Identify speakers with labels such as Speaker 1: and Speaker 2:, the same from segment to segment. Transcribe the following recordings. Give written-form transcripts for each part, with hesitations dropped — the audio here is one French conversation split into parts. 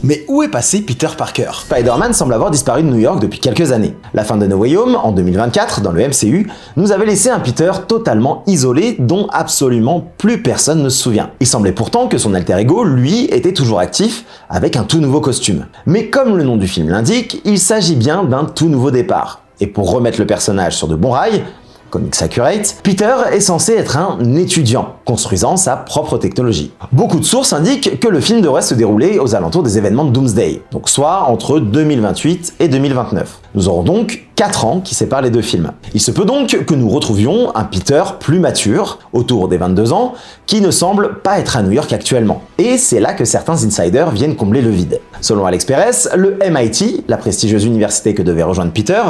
Speaker 1: Mais où est passé Peter Parker? Spider-Man semble avoir disparu de New York depuis quelques années. La fin de No Way Home, en 2024, dans le MCU, nous avait laissé un Peter totalement isolé dont absolument plus personne ne se souvient. Il semblait pourtant que son alter ego, lui, était toujours actif, avec un tout nouveau costume. Mais comme le nom du film l'indique, il s'agit bien d'un tout nouveau départ. Et pour remettre le personnage sur de bons rails, Comics Accurate, Peter est censé être un étudiant, construisant sa propre technologie. Beaucoup de sources indiquent que le film devrait se dérouler aux alentours des événements de Doomsday, donc soit entre 2028 et 2029. Nous aurons donc 4 ans qui séparent les deux films. Il se peut donc que nous retrouvions un Peter plus mature, autour des 22 ans, qui ne semble pas être à New York actuellement. Et c'est là que certains insiders viennent combler le vide. Selon Alex Perez, le MIT, la prestigieuse université que devait rejoindre Peter,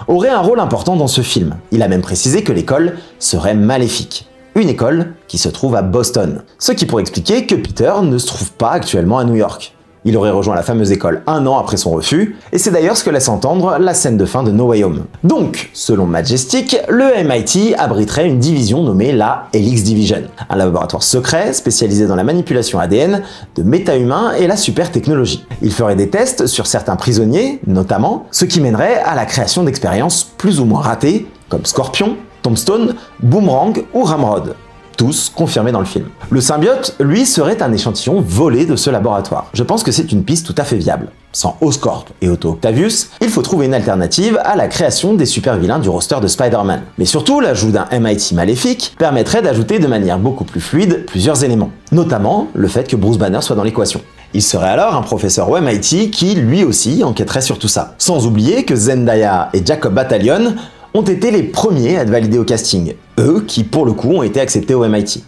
Speaker 1: aurait un rôle important dans ce film. Il a même précisé que l'école serait maléfique. Une école qui se trouve à Boston. Ce qui pourrait expliquer que Peter ne se trouve pas actuellement à New York. Il aurait rejoint la fameuse école un an après son refus, et c'est d'ailleurs ce que laisse entendre la scène de fin de No Way Home. Donc, selon Majestic, le MIT abriterait une division nommée la Helix Division, un laboratoire secret spécialisé dans la manipulation ADN de méta-humains et la super technologie. Il ferait des tests sur certains prisonniers, notamment, ce qui mènerait à la création d'expériences plus ou moins ratées, comme Scorpion, Tombstone, Boomerang ou Ramrod. Tous confirmés dans le film. Le symbiote, lui, serait un échantillon volé de ce laboratoire. Je pense que c'est une piste tout à fait viable. Sans Oscorp et Otto Octavius, il faut trouver une alternative à la création des super-vilains du roster de Spider-Man. Mais surtout, l'ajout d'un MIT maléfique permettrait d'ajouter de manière beaucoup plus fluide plusieurs éléments. Notamment, le fait que Bruce Banner soit dans l'équation. Il serait alors un professeur au MIT qui, lui aussi, enquêterait sur tout ça. Sans oublier que Zendaya et Jacob Batalon ont été les premiers à être validés au casting. Eux qui, pour le coup, ont été acceptés au MIT.